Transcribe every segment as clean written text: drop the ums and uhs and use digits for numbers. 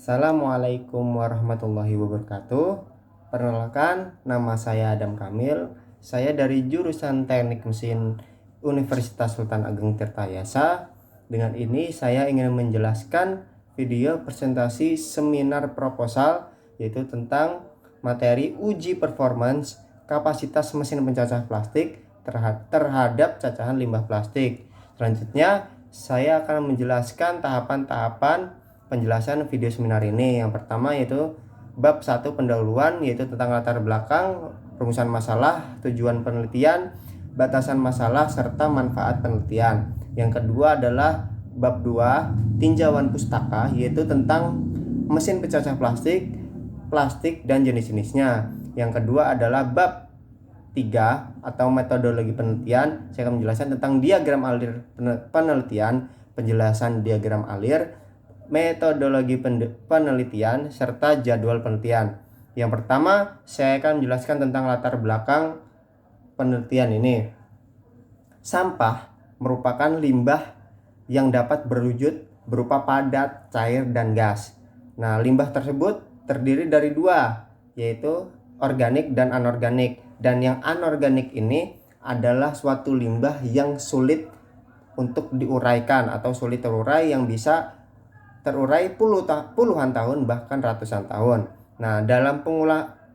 Assalamualaikum warahmatullahi wabarakatuh. Perkenalkan, nama saya Adam Kamil. Saya dari jurusan Teknik Mesin Universitas Sultan Ageng Tirtayasa. Dengan ini saya ingin menjelaskan video presentasi seminar proposal, yaitu tentang materi uji performance kapasitas mesin pencacah plastik terhadap cacahan limbah plastik. Selanjutnya saya akan menjelaskan tahapan-tahapan penjelasan video seminar ini. Yang pertama yaitu bab 1 pendahuluan, yaitu tentang latar belakang, rumusan masalah, tujuan penelitian, batasan masalah, serta manfaat penelitian. Yang kedua adalah bab 2 tinjauan pustaka, yaitu tentang mesin pencacah plastik dan jenis-jenisnya. Yang kedua adalah bab 3 atau metodologi penelitian. Saya akan menjelaskan tentang diagram alir penelitian, penjelasan diagram alir, metodologi penelitian, serta jadwal penelitian. Yang pertama, saya akan menjelaskan tentang latar belakang penelitian ini. Sampah merupakan limbah yang dapat berwujud berupa padat, cair, dan gas. Nah, limbah tersebut terdiri dari dua, yaitu organik dan anorganik. Dan yang anorganik ini adalah suatu limbah yang sulit untuk diuraikan atau sulit terurai, yang bisa terurai puluhan tahun bahkan ratusan tahun. Nah, dalam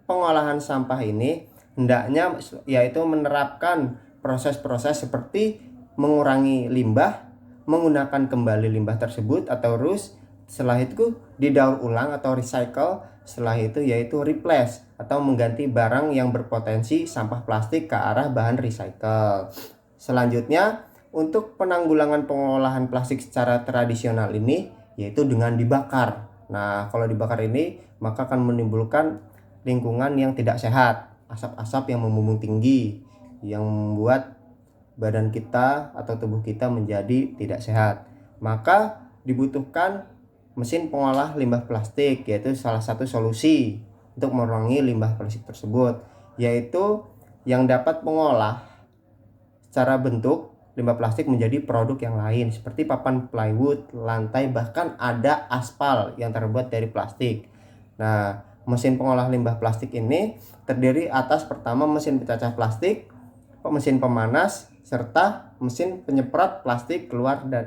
pengolahan sampah ini hendaknya yaitu menerapkan proses-proses seperti mengurangi limbah, menggunakan kembali limbah tersebut atau reuse, setelah itu didaur ulang atau recycle, setelah itu yaitu replace atau mengganti barang yang berpotensi sampah plastik ke arah bahan recycle. Selanjutnya, untuk penanggulangan pengolahan plastik secara tradisional ini yaitu dengan dibakar. Nah, kalau dibakar ini maka akan menimbulkan lingkungan yang tidak sehat, asap-asap yang membumbung tinggi yang membuat badan kita atau tubuh kita menjadi tidak sehat. Maka dibutuhkan mesin pengolah limbah plastik, yaitu salah satu solusi untuk mengurangi limbah plastik tersebut, yaitu yang dapat mengolah secara bentuk limbah plastik menjadi produk yang lain seperti papan plywood, lantai, bahkan ada aspal yang terbuat dari plastik. Nah, mesin pengolah limbah plastik ini terdiri atas pertama mesin pencacah plastik, mesin pemanas, serta mesin penyemprot plastik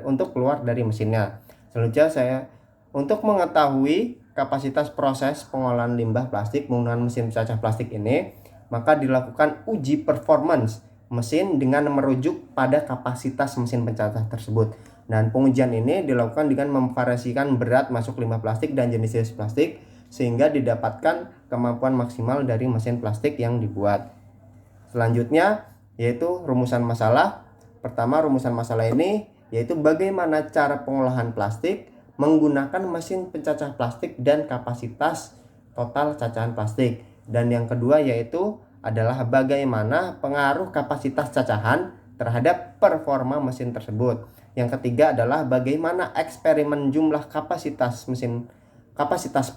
untuk keluar dari mesinnya. Selanjutnya untuk mengetahui kapasitas proses pengolahan limbah plastik menggunakan mesin pencacah plastik ini, maka dilakukan uji performance mesin dengan merujuk pada kapasitas mesin pencacah tersebut. Dan pengujian ini dilakukan dengan memvariasikan berat masuk limbah plastik dan jenis-jenis plastik sehingga didapatkan kemampuan maksimal dari mesin plastik yang dibuat. Selanjutnya yaitu rumusan masalah. Pertama, rumusan masalah ini yaitu bagaimana cara pengolahan plastik menggunakan mesin pencacah plastik dan kapasitas total cacahan plastik. Dan yang kedua yaitu adalah bagaimana pengaruh kapasitas cacahan terhadap performa mesin tersebut. Yang ketiga adalah bagaimana eksperimen jumlah kapasitas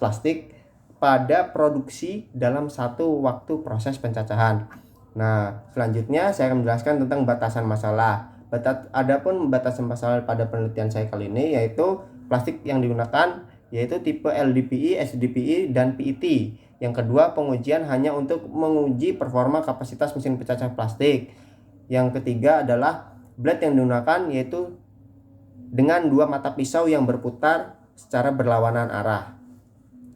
plastik pada produksi dalam satu waktu proses pencacahan. Nah, selanjutnya saya akan menjelaskan tentang batasan masalah. Adapun batasan masalah pada penelitian saya kali ini yaitu plastik yang digunakan yaitu tipe LDPE, SDPE, dan PET. Yang kedua, pengujian hanya untuk menguji performa kapasitas mesin pencacah plastik. Yang ketiga adalah blade yang digunakan yaitu dengan dua mata pisau yang berputar secara berlawanan arah.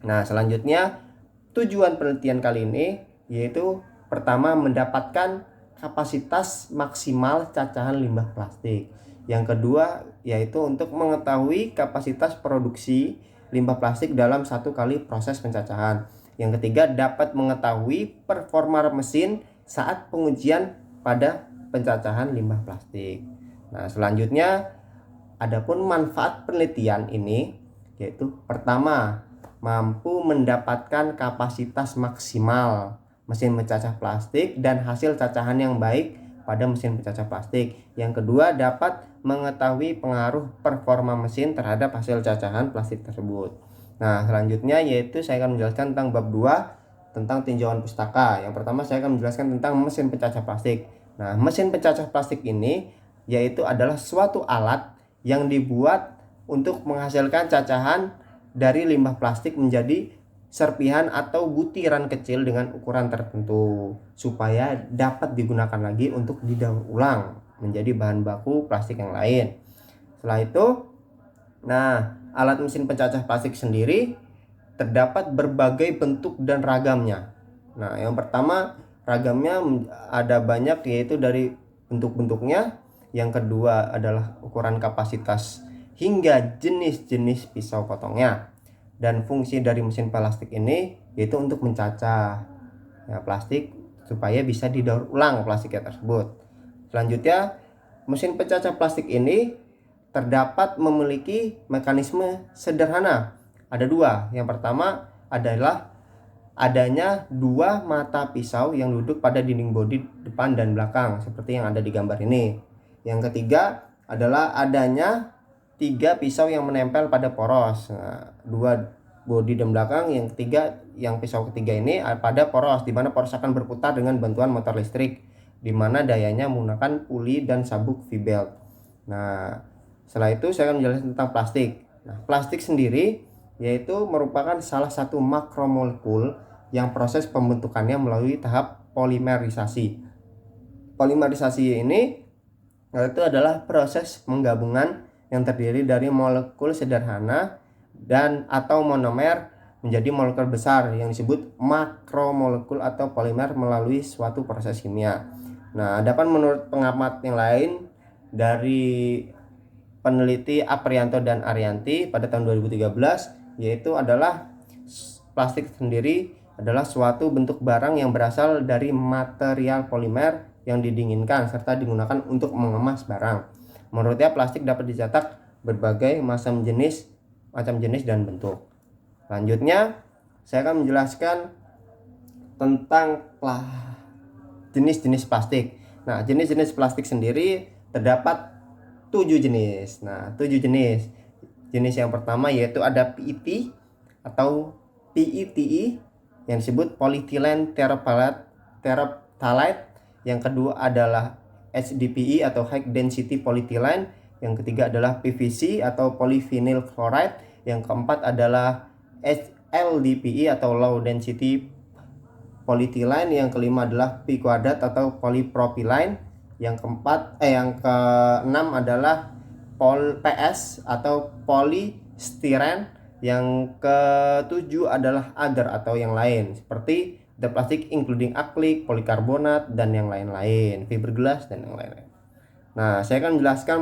Nah, selanjutnya tujuan penelitian kali ini yaitu pertama mendapatkan kapasitas maksimal cacahan limbah plastik. Yang kedua yaitu untuk mengetahui kapasitas produksi limbah plastik dalam satu kali proses pencacahan. Yang ketiga dapat mengetahui performa mesin saat pengujian pada pencacahan limbah plastik. Nah, selanjutnya adapun manfaat penelitian ini yaitu pertama, mampu mendapatkan kapasitas maksimal mesin pencacah plastik dan hasil cacahan yang baik pada mesin pencacah plastik. Yang kedua, dapat mengetahui pengaruh performa mesin terhadap hasil cacahan plastik tersebut. Nah, selanjutnya yaitu saya akan menjelaskan tentang bab 2 tentang tinjauan pustaka. Yang pertama saya akan menjelaskan tentang mesin pencacah plastik. Nah, mesin pencacah plastik ini yaitu adalah suatu alat yang dibuat untuk menghasilkan cacahan dari limbah plastik menjadi serpihan atau butiran kecil dengan ukuran tertentu supaya dapat digunakan lagi untuk didaur ulang menjadi bahan baku plastik yang lain. Setelah itu, alat mesin pencacah plastik sendiri terdapat berbagai bentuk dan ragamnya. Nah, yang pertama ragamnya ada banyak, yaitu dari bentuk-bentuknya. Yang kedua adalah ukuran kapasitas hingga jenis-jenis pisau potongnya. Dan fungsi dari mesin plastik ini yaitu untuk mencacah plastik supaya bisa didaur ulang plastiknya tersebut. Selanjutnya, mesin pencacah plastik ini terdapat memiliki mekanisme sederhana. Ada dua. Yang pertama adalah adanya dua mata pisau yang duduk pada dinding bodi depan dan belakang seperti yang ada di gambar ini. Yang ketiga adalah adanya 3 pisau yang menempel pada poros. Nah, 2 bodi dan belakang, yang ketiga, yang pisau ketiga ini pada poros, di mana poros akan berputar dengan bantuan motor listrik, di mana dayanya menggunakan puli dan sabuk V-belt. Nah, setelah itu saya akan menjelaskan tentang plastik. Nah, plastik sendiri yaitu merupakan salah satu makromolekul yang proses pembentukannya melalui tahap polimerisasi. Polimerisasi ini itu adalah proses penggabungan yang terdiri dari molekul sederhana dan atau monomer menjadi molekul besar yang disebut makromolekul atau polimer melalui suatu proses kimia. Nah, adapun menurut pengamat yang lain dari peneliti Aprianto dan Arianti pada tahun 2013, yaitu adalah plastik sendiri adalah suatu bentuk barang yang berasal dari material polimer yang didinginkan serta digunakan untuk mengemas barang. Menurutnya plastik dapat dicetak berbagai macam jenis dan bentuk. Selanjutnya saya akan menjelaskan tentang jenis-jenis plastik. Nah, jenis-jenis plastik sendiri terdapat 7 jenis. Nah, 7 jenis. Jenis yang pertama yaitu ada PET atau PETE yang disebut polyethylene terephthalate. Yang kedua adalah HDPE atau high density polyethylene. Yang ketiga adalah PVC atau polyvinyl chloride. Yang keempat adalah LDPE atau low density polyethylene. Yang kelima adalah P kuadrat atau polypropylene. Yang keenam adalah PS atau polystyren. Yang ketujuh adalah other atau yang lain seperti the plastic including acrylic, polikarbonat dan yang lain-lain, fiberglass dan yang lain-lain. Nah, saya akan menjelaskan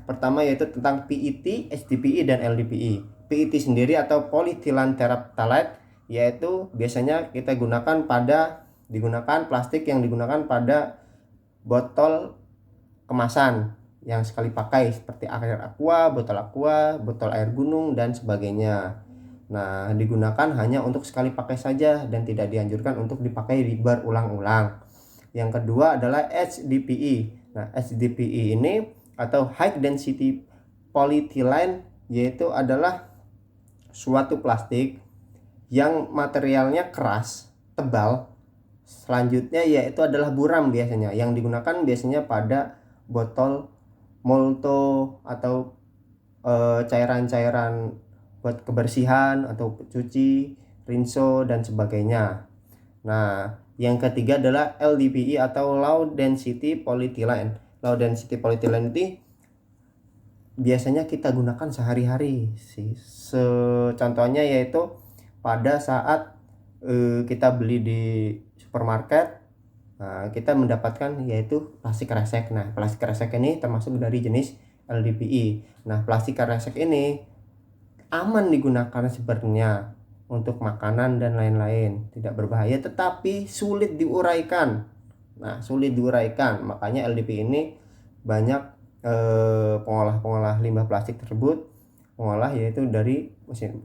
pertama yaitu tentang PET, HDPE dan LDPE. PET sendiri atau polyethylene terephthalate yaitu biasanya kita digunakan plastik yang digunakan pada botol kemasan yang sekali pakai seperti air aqua, botol air gunung dan sebagainya. Nah, digunakan hanya untuk sekali pakai saja dan tidak dianjurkan untuk dipakai berulang-ulang. Yang kedua adalah HDPE. Nah, HDPE ini atau high density polyethylene yaitu adalah suatu plastik yang materialnya keras, tebal. Selanjutnya yaitu adalah buram biasanya, yang digunakan biasanya pada botol molto atau cairan-cairan buat kebersihan atau cuci, rinso dan sebagainya. Nah, yang ketiga adalah LDPE atau low density polyethylene. Low density polyethylene itu biasanya kita gunakan sehari-hari sih. Contohnya yaitu pada saat kita beli di supermarket, kita mendapatkan yaitu plastik kresek. Nah, plastik kresek ini termasuk dari jenis LDPE. Nah, plastik kresek ini aman digunakan sebenarnya untuk makanan dan lain-lain, tidak berbahaya tetapi sulit diuraikan. Nah, sulit diuraikan, makanya LDPE ini banyak pengolah limbah plastik tersebut mengolah yaitu dari mesin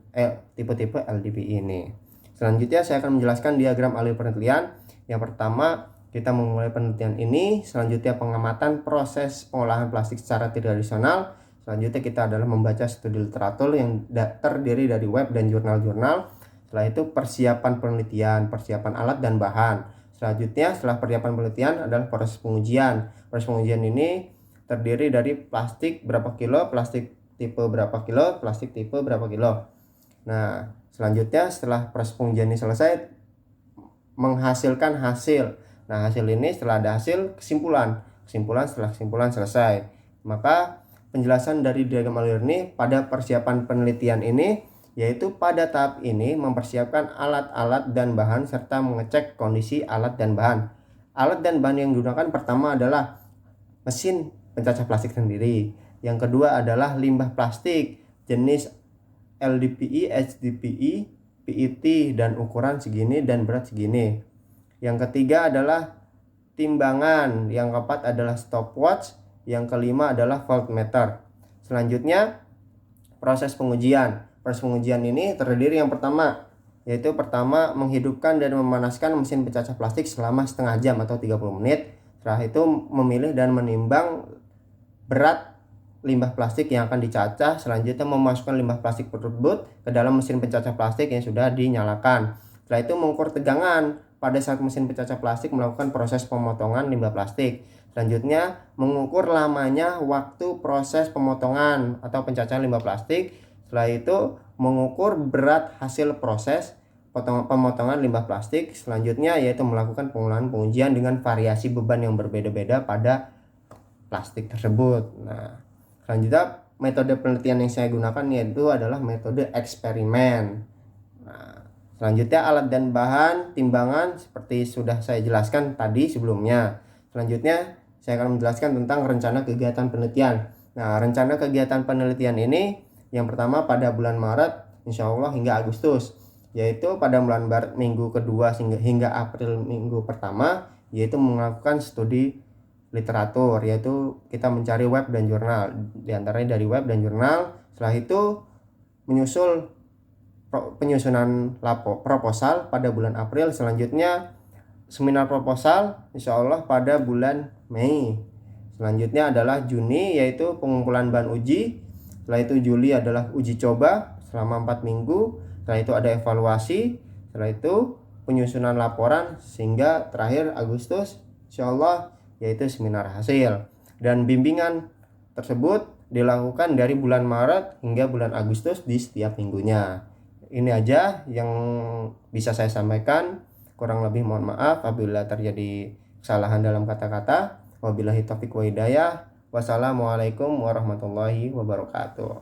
tipe-tipe LDPE ini. Selanjutnya saya akan menjelaskan diagram alur penelitian. Yang pertama, kita memulai penelitian ini. Selanjutnya pengamatan proses pengolahan plastik secara tradisional. Selanjutnya kita adalah membaca studi literatur yang terdiri dari web dan jurnal-jurnal. Setelah itu persiapan penelitian, persiapan alat dan bahan. Selanjutnya setelah persiapan penelitian adalah proses pengujian. Proses pengujian ini terdiri dari plastik berapa kilo, plastik tipe berapa kilo, plastik tipe berapa kilo. Nah, selanjutnya setelah proses pengujian ini selesai, menghasilkan hasil. Nah, hasil ini setelah ada hasil, kesimpulan setelah kesimpulan selesai, maka penjelasan dari diagram alur ini pada persiapan penelitian ini yaitu pada tahap ini mempersiapkan alat-alat dan bahan serta mengecek kondisi alat dan bahan. Alat dan bahan yang digunakan pertama adalah mesin pencacah plastik sendiri. Yang kedua adalah limbah plastik jenis LDPE, HDPE, PET dan ukuran segini dan berat segini. Yang ketiga adalah timbangan, yang keempat adalah stopwatch, yang kelima adalah voltmeter. Selanjutnya proses pengujian. Proses pengujian ini terdiri yang pertama yaitu menghidupkan dan memanaskan mesin pencacah plastik selama setengah jam atau 30 menit. Setelah itu memilih dan menimbang berat limbah plastik yang akan dicacah. Selanjutnya memasukkan limbah plastik tersebut ke dalam mesin pencacah plastik yang sudah dinyalakan. Setelah itu mengukur tegangan pada saat mesin pencacah plastik melakukan proses pemotongan limbah plastik. Selanjutnya mengukur lamanya waktu proses pemotongan atau pencacahan limbah plastik. Setelah itu mengukur berat hasil proses pemotongan limbah plastik. Selanjutnya yaitu melakukan pengulangan pengujian dengan variasi beban yang berbeda-beda pada plastik tersebut. Nah, selanjutnya metode penelitian yang saya gunakan yaitu adalah metode eksperimen. Nah, selanjutnya alat dan bahan timbangan seperti sudah saya jelaskan tadi sebelumnya. Selanjutnya saya akan menjelaskan tentang rencana kegiatan penelitian. Nah, rencana kegiatan penelitian ini yang pertama pada bulan Maret insya Allah hingga Agustus, yaitu pada bulan Maret minggu kedua hingga April minggu pertama, yaitu melakukan studi literatur, yaitu kita mencari web dan jurnal, diantaranya dari web dan jurnal. Setelah itu menyusul penyusunan proposal pada bulan April. Selanjutnya seminar proposal insya Allah pada bulan Mei. Selanjutnya adalah Juni yaitu pengumpulan bahan uji. Setelah itu Juli adalah uji coba selama 4 minggu. Setelah itu ada evaluasi. Setelah itu penyusunan laporan sehingga terakhir Agustus insya Allah yaitu seminar hasil. Dan bimbingan tersebut dilakukan dari bulan Maret hingga bulan Agustus di setiap minggunya. Ini aja yang bisa saya sampaikan. Kurang lebih mohon maaf apabila terjadi kesalahan dalam kata-kata. Wabillahi taufiq wa hidayah. Wassalamualaikum warahmatullahi wabarakatuh.